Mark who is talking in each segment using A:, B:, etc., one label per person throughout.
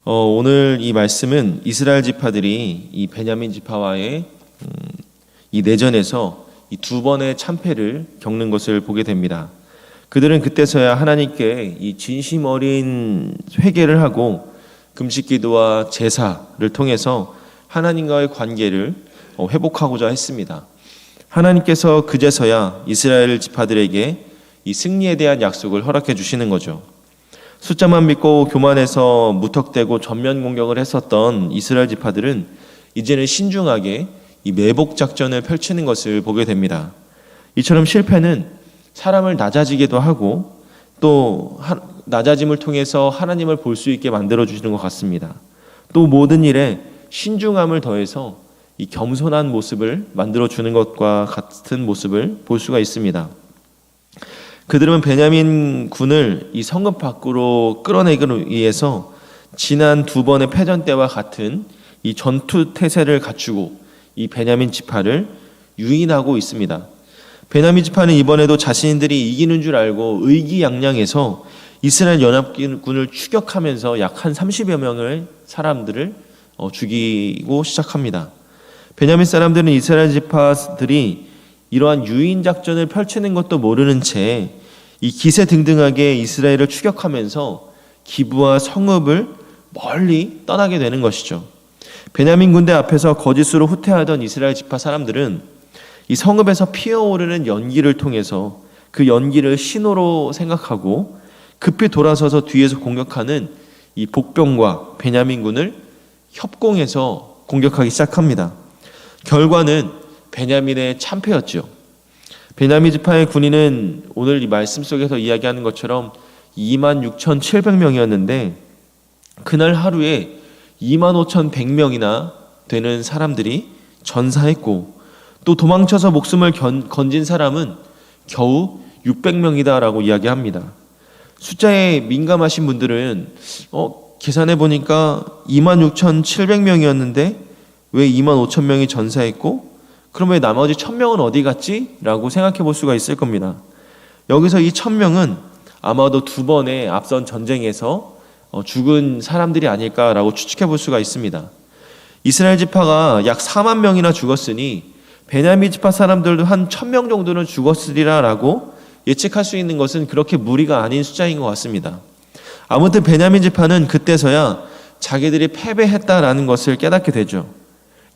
A: 오늘 이 말씀은 이스라엘 지파들이 이 베냐민 지파와의 이 내전에서 이 두 번의 참패를 겪는 것을 보게 됩니다. 그들은 그때서야 하나님께 이 진심 어린 회개를 하고 금식 기도와 제사를 통해서 하나님과의 관계를 회복하고자 했습니다. 하나님께서 그제서야 이스라엘 지파들에게 이 승리에 대한 약속을 허락해 주시는 거죠. 숫자만 믿고 교만해서 무턱대고 전면 공격을 했었던 이스라엘 지파들은 이제는 신중하게 이 매복 작전을 펼치는 것을 보게 됩니다. 이처럼 실패는 사람을 낮아지게도 하고 또 낮아짐을 통해서 하나님을 볼 수 있게 만들어 주시는 것 같습니다. 또 모든 일에 신중함을 더해서 이 겸손한 모습을 만들어 주는 것과 같은 모습을 볼 수가 있습니다. 그들은 베냐민 군을 이 성읍 밖으로 끌어내기 위해서 지난 두 번의 패전 때와 같은 이 전투 태세를 갖추고 이 베냐민 지파를 유인하고 있습니다. 베냐민 지파는 이번에도 자신들이 이기는 줄 알고 의기양양해서 이스라엘 연합군을 추격하면서 약 한 30여 명의 사람들을 죽이고 시작합니다. 베냐민 사람들은 이스라엘 지파들이 이러한 유인 작전을 펼치는 것도 모르는 채 이 기세등등하게 이스라엘을 추격하면서 기브와 성읍을 멀리 떠나게 되는 것이죠. 베냐민 군대 앞에서 거짓으로 후퇴하던 이스라엘 지파 사람들은 이 성읍에서 피어오르는 연기를 통해서 그 연기를 신호로 생각하고 급히 돌아서서 뒤에서 공격하는 이 복병과 베냐민 군을 협공해서 공격하기 시작합니다. 결과는 베냐민의 참패였죠. 베냐민 지파의 군인은 오늘 이 말씀 속에서 이야기하는 것처럼 26,700명이었는데 그날 하루에 25,100명이나 되는 사람들이 전사했고 또 도망쳐서 목숨을 건진 사람은 겨우 600명이다라고 이야기합니다. 숫자에 민감하신 분들은 계산해 보니까 26,700명이었는데 왜 25,000명이 전사했고 그럼 왜 나머지 1,000명은 어디 갔지? 라고 생각해 볼 수가 있을 겁니다. 여기서 이 1,000명은 아마도 두 번의 앞선 전쟁에서 죽은 사람들이 아닐까라고 추측해 볼 수가 있습니다. 이스라엘 지파가 약 4만 명이나 죽었으니 베냐민 지파 사람들도 한 1,000명 정도는 죽었으리라라고 예측할 수 있는 것은 그렇게 무리가 아닌 숫자인 것 같습니다. 아무튼 베냐민 지파는 그때서야 자기들이 패배했다라는 것을 깨닫게 되죠.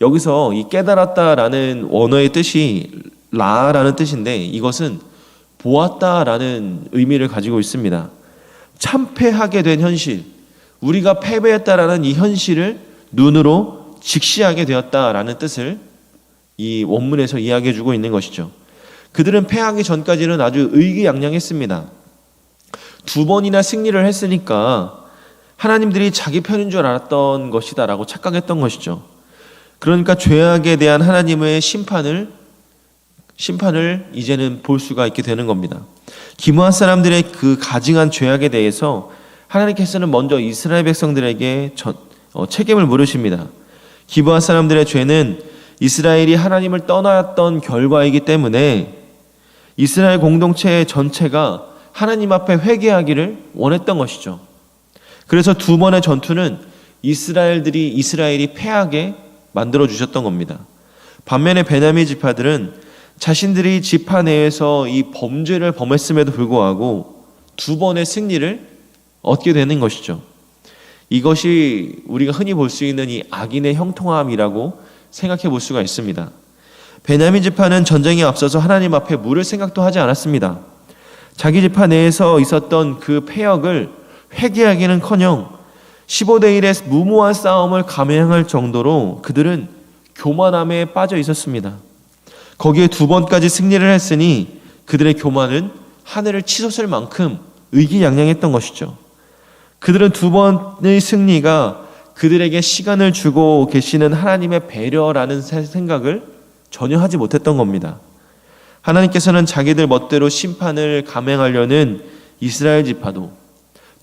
A: 여기서 이 깨달았다라는 원어의 뜻이 라라는 뜻인데 이것은 보았다라는 의미를 가지고 있습니다. 참패하게 된 현실, 우리가 패배했다라는 이 현실을 눈으로 직시하게 되었다라는 뜻을 이 원문에서 이야기해 주고 있는 것이죠. 그들은 패하기 전까지는 아주 의기양양했습니다. 두 번이나 승리를 했으니까 하나님들이 자기 편인 줄 알았던 것이다라고 착각했던 것이죠. 그러니까 죄악에 대한 하나님의 심판을 이제는 볼 수가 있게 되는 겁니다. 기므앗 사람들의 그 가증한 죄악에 대해서 하나님께서는 먼저 이스라엘 백성들에게 책임을 물으십니다. 기므앗 사람들의 죄는 이스라엘이 하나님을 떠났던 결과이기 때문에 이스라엘 공동체 전체가 하나님 앞에 회개하기를 원했던 것이죠. 그래서 두 번의 전투는 이스라엘이 패하게 만들어 주셨던 겁니다. 반면에 베냐민 지파들은 자신들이 지파 내에서 이 범죄를 범했음에도 불구하고 두 번의 승리를 얻게 되는 것이죠. 이것이 우리가 흔히 볼 수 있는 이 악인의 형통함이라고 생각해 볼 수가 있습니다. 베냐민 지파는 전쟁에 앞서서 하나님 앞에 물을 생각도 하지 않았습니다. 자기 지파 내에서 있었던 그 패역을 회개하기는커녕 15대 1의 무모한 싸움을 감행할 정도로 그들은 교만함에 빠져 있었습니다. 거기에 두 번까지 승리를 했으니 그들의 교만은 하늘을 치솟을 만큼 의기양양했던 것이죠. 그들은 두 번의 승리가 그들에게 시간을 주고 계시는 하나님의 배려라는 생각을 전혀 하지 못했던 겁니다. 하나님께서는 자기들 멋대로 심판을 감행하려는 이스라엘 지파도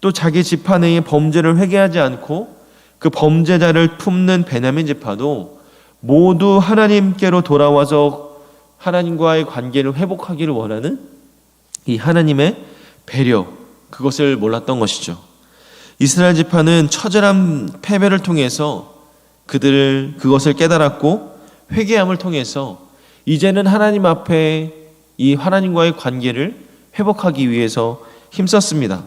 A: 또 자기 지파 내의 범죄를 회개하지 않고 그 범죄자를 품는 베냐민 지파도 모두 하나님께로 돌아와서 하나님과의 관계를 회복하기를 원하는 이 하나님의 배려, 그것을 몰랐던 것이죠. 이스라엘 지파는 처절한 패배를 통해서 그것을 깨달았고 회개함을 통해서 이제는 하나님 앞에 이 하나님과의 관계를 회복하기 위해서 힘썼습니다.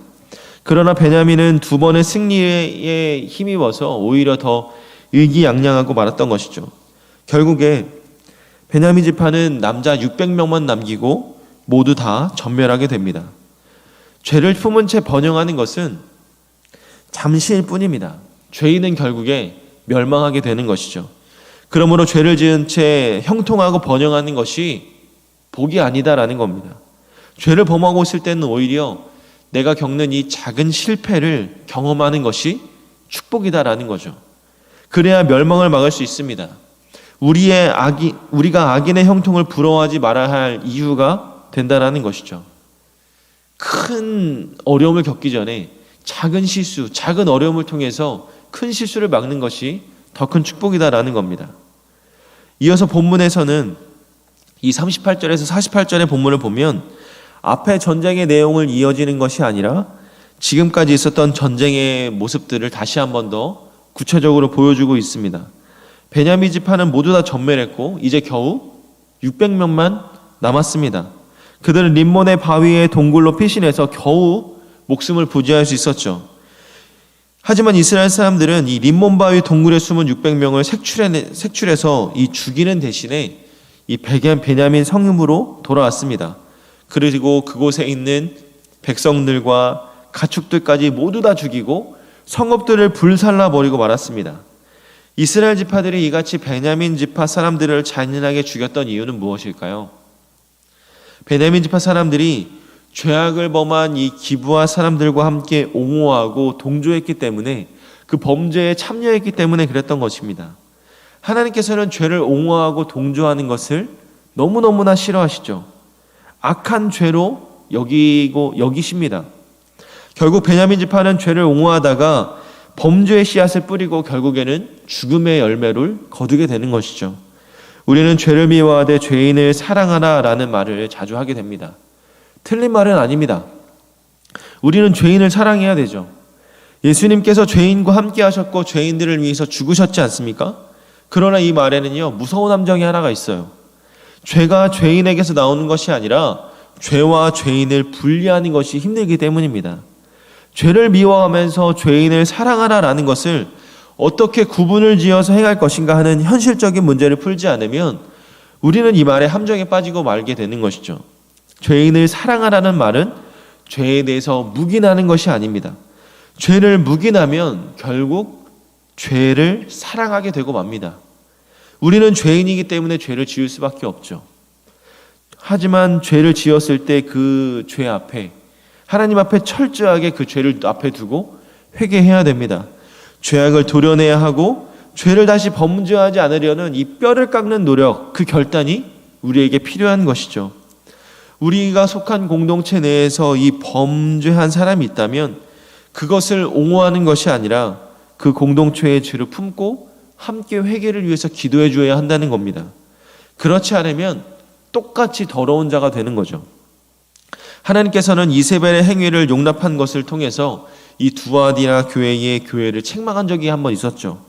A: 그러나 베냐민은 두 번의 승리에 힘입어서 오히려 더 의기양양하고 말았던 것이죠. 결국에 베냐민 지파는 남자 600명만 남기고 모두 다 전멸하게 됩니다. 죄를 품은 채 번영하는 것은 잠시일 뿐입니다. 죄인은 결국에 멸망하게 되는 것이죠. 그러므로 죄를 지은 채 형통하고 번영하는 것이 복이 아니다라는 겁니다. 죄를 범하고 있을 때는 오히려 내가 겪는 이 작은 실패를 경험하는 것이 축복이다라는 거죠. 그래야 멸망을 막을 수 있습니다. 우리가 악인의 형통을 부러워하지 말아야 할 이유가 된다라는 것이죠. 큰 어려움을 겪기 전에 작은 실수, 작은 어려움을 통해서 큰 실수를 막는 것이 더 큰 축복이다라는 겁니다. 이어서 본문에서는 이 38절에서 48절의 본문을 보면 앞에 전쟁의 내용을 이어지는 것이 아니라 지금까지 있었던 전쟁의 모습들을 다시 한 번 더 구체적으로 보여주고 있습니다. 베냐민 지파는 모두 다 전멸했고 이제 겨우 600명만 남았습니다. 그들은 림몬의 바위에 동굴로 피신해서 겨우 목숨을 부지할 수 있었죠. 하지만 이스라엘 사람들은 이 림몬 바위 동굴에 숨은 600명을 색출해서 이 죽이는 대신에 이 베냐민 성읍으로 돌아왔습니다. 그리고 그곳에 있는 백성들과 가축들까지 모두 다 죽이고 성읍들을 불살라 버리고 말았습니다. 이스라엘 지파들이 이같이 베냐민 지파 사람들을 잔인하게 죽였던 이유는 무엇일까요? 베냐민 지파 사람들이 죄악을 범한 이 기브아 사람들과 함께 옹호하고 동조했기 때문에 그 범죄에 참여했기 때문에 그랬던 것입니다. 하나님께서는 죄를 옹호하고 동조하는 것을 너무너무나 싫어하시죠. 악한 죄로 여기십니다. 결국 베냐민 지파는 죄를 옹호하다가 범죄의 씨앗을 뿌리고 결국에는 죽음의 열매를 거두게 되는 것이죠. 우리는 죄를 미워하되 죄인을 사랑하라라는 말을 자주 하게 됩니다. 틀린 말은 아닙니다. 우리는 죄인을 사랑해야 되죠. 예수님께서 죄인과 함께 하셨고 죄인들을 위해서 죽으셨지 않습니까? 그러나 이 말에는요, 무서운 함정이 하나가 있어요. 죄가 죄인에게서 나오는 것이 아니라 죄와 죄인을 분리하는 것이 힘들기 때문입니다. 죄를 미워하면서 죄인을 사랑하라라는 것을 어떻게 구분을 지어서 행할 것인가 하는 현실적인 문제를 풀지 않으면 우리는 이 말에 함정에 빠지고 말게 되는 것이죠. 죄인을 사랑하라는 말은 죄에 대해서 묵인하는 것이 아닙니다. 죄를 묵인하면 결국 죄를 사랑하게 되고 맙니다. 우리는 죄인이기 때문에 죄를 지을 수밖에 없죠. 하지만 죄를 지었을 때 그 죄 앞에 하나님 앞에 철저하게 그 죄를 앞에 두고 회개해야 됩니다. 죄악을 도려내야 하고 죄를 다시 범죄하지 않으려는 이 뼈를 깎는 노력, 그 결단이 우리에게 필요한 것이죠. 우리가 속한 공동체 내에서 이 범죄한 사람이 있다면 그것을 옹호하는 것이 아니라 그 공동체의 죄를 품고 함께 회개를 위해서 기도해 줘야 한다는 겁니다. 그렇지 않으면 똑같이 더러운 자가 되는 거죠. 하나님께서는 이세벨의 행위를 용납한 것을 통해서 이 두아디라 교회를 책망한 적이 한 번 있었죠.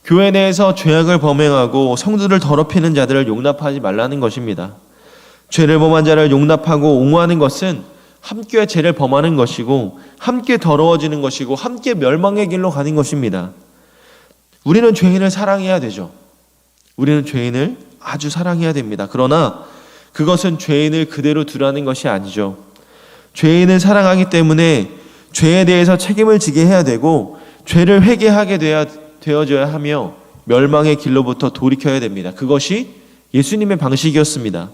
A: 교회 내에서 죄악을 범행하고 성도를 더럽히는 자들을 용납하지 말라는 것입니다. 죄를 범한 자를 용납하고 옹호하는 것은 함께 죄를 범하는 것이고 함께 더러워지는 것이고 함께 멸망의 길로 가는 것입니다. 우리는 죄인을 사랑해야 되죠. 우리는 죄인을 아주 사랑해야 됩니다. 그러나 그것은 죄인을 그대로 두라는 것이 아니죠. 죄인을 사랑하기 때문에 죄에 대해서 책임을 지게 해야 되고 죄를 회개하게 되어져야 하며 멸망의 길로부터 돌이켜야 됩니다. 그것이 예수님의 방식이었습니다.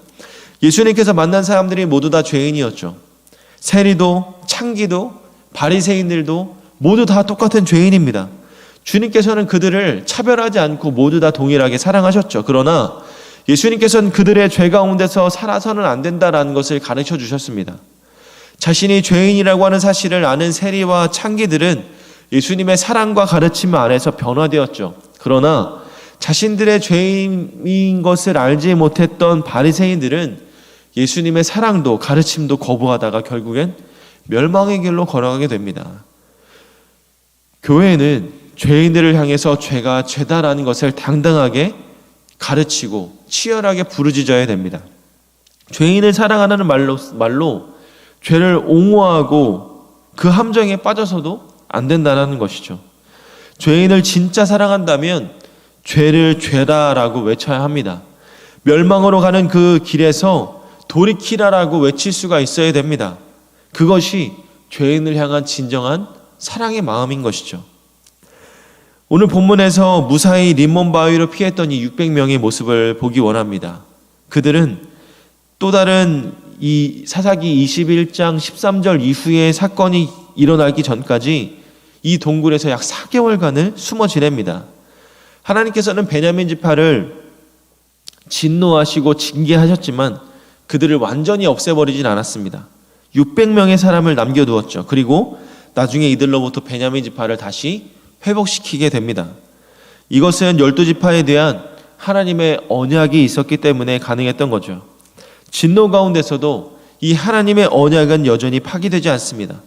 A: 예수님께서 만난 사람들이 모두 다 죄인이었죠. 세리도 창기도 바리새인들도 모두 다 똑같은 죄인입니다. 주님께서는 그들을 차별하지 않고 모두 다 동일하게 사랑하셨죠. 그러나 예수님께서는 그들의 죄 가운데서 살아서는 안 된다라는 것을 가르쳐 주셨습니다. 자신이 죄인이라고 하는 사실을 아는 세리와 창기들은 예수님의 사랑과 가르침 안에서 변화되었죠. 그러나 자신들의 죄인인 것을 알지 못했던 바리새인들은 예수님의 사랑도 가르침도 거부하다가 결국엔 멸망의 길로 걸어가게 됩니다. 교회는 죄인들을 향해서 죄가 죄다라는 것을 당당하게 가르치고 치열하게 부르짖어야 됩니다. 죄인을 사랑하는 말로 죄를 옹호하고 그 함정에 빠져서도 안 된다는 것이죠. 죄인을 진짜 사랑한다면 죄를 죄다라고 외쳐야 합니다. 멸망으로 가는 그 길에서 돌이키라라고 외칠 수가 있어야 됩니다. 그것이 죄인을 향한 진정한 사랑의 마음인 것이죠. 오늘 본문에서 무사히 림몬 바위로 피했던 이 600명의 모습을 보기 원합니다. 그들은 또 다른 이 사사기 21장 13절 이후의 사건이 일어나기 전까지 이 동굴에서 약 4개월간을 숨어 지냅니다. 하나님께서는 베냐민 지파를 진노하시고 징계하셨지만 그들을 완전히 없애버리진 않았습니다. 600명의 사람을 남겨두었죠. 그리고 나중에 이들로부터 베냐민 지파를 다시 회복시키게 됩니다. 이것은 12지파에 대한 하나님의 언약이 있었기 때문에 가능했던 거죠. 진노 가운데서도 이 하나님의 언약은 여전히 파기되지 않습니다.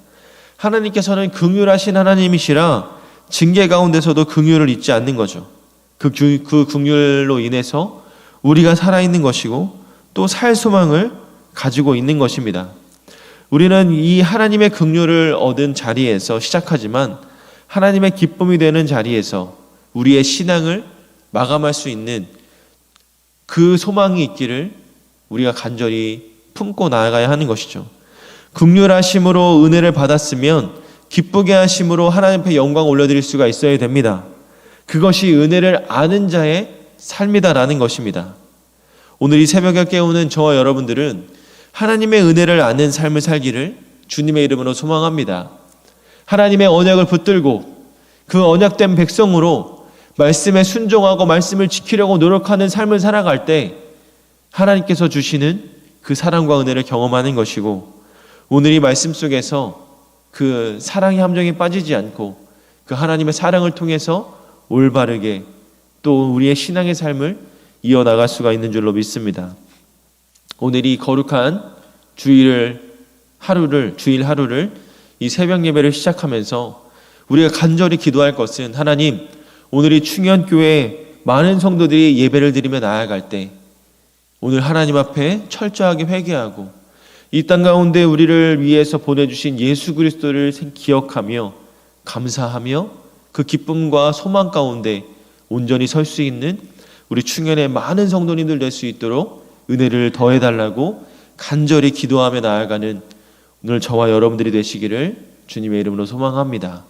A: 하나님께서는 긍휼하신 하나님이시라 징계 가운데서도 긍휼을 잊지 않는 거죠. 그 긍휼로 인해서 우리가 살아있는 것이고 또 살 소망을 가지고 있는 것입니다. 우리는 이 하나님의 긍휼을 얻은 자리에서 시작하지만 하나님의 기쁨이 되는 자리에서 우리의 신앙을 마감할 수 있는 그 소망이 있기를 우리가 간절히 품고 나아가야 하는 것이죠. 긍휼하심으로 은혜를 받았으면 기쁘게 하심으로 하나님 앞에 영광 올려드릴 수가 있어야 됩니다. 그것이 은혜를 아는 자의 삶이다라는 것입니다. 오늘 이 새벽에 깨우는 저와 여러분들은 하나님의 은혜를 아는 삶을 살기를 주님의 이름으로 소망합니다. 하나님의 언약을 붙들고 그 언약된 백성으로 말씀에 순종하고 말씀을 지키려고 노력하는 삶을 살아갈 때 하나님께서 주시는 그 사랑과 은혜를 경험하는 것이고, 오늘 이 말씀 속에서 그 사랑의 함정에 빠지지 않고 그 하나님의 사랑을 통해서 올바르게 또 우리의 신앙의 삶을 이어나갈 수가 있는 줄로 믿습니다. 오늘 이 거룩한 주일 하루를 이 새벽 예배를 시작하면서 우리가 간절히 기도할 것은, 하나님, 오늘 이 충현교회 많은 성도들이 예배를 드리며 나아갈 때 오늘 하나님 앞에 철저하게 회개하고 이 땅 가운데 우리를 위해서 보내주신 예수 그리스도를 기억하며 감사하며 그 기쁨과 소망 가운데 온전히 설 수 있는 우리 충현의 많은 성도님들 될 수 있도록 은혜를 더해달라고 간절히 기도하며 나아가는 오늘 저와 여러분들이 되시기를 주님의 이름으로 소망합니다.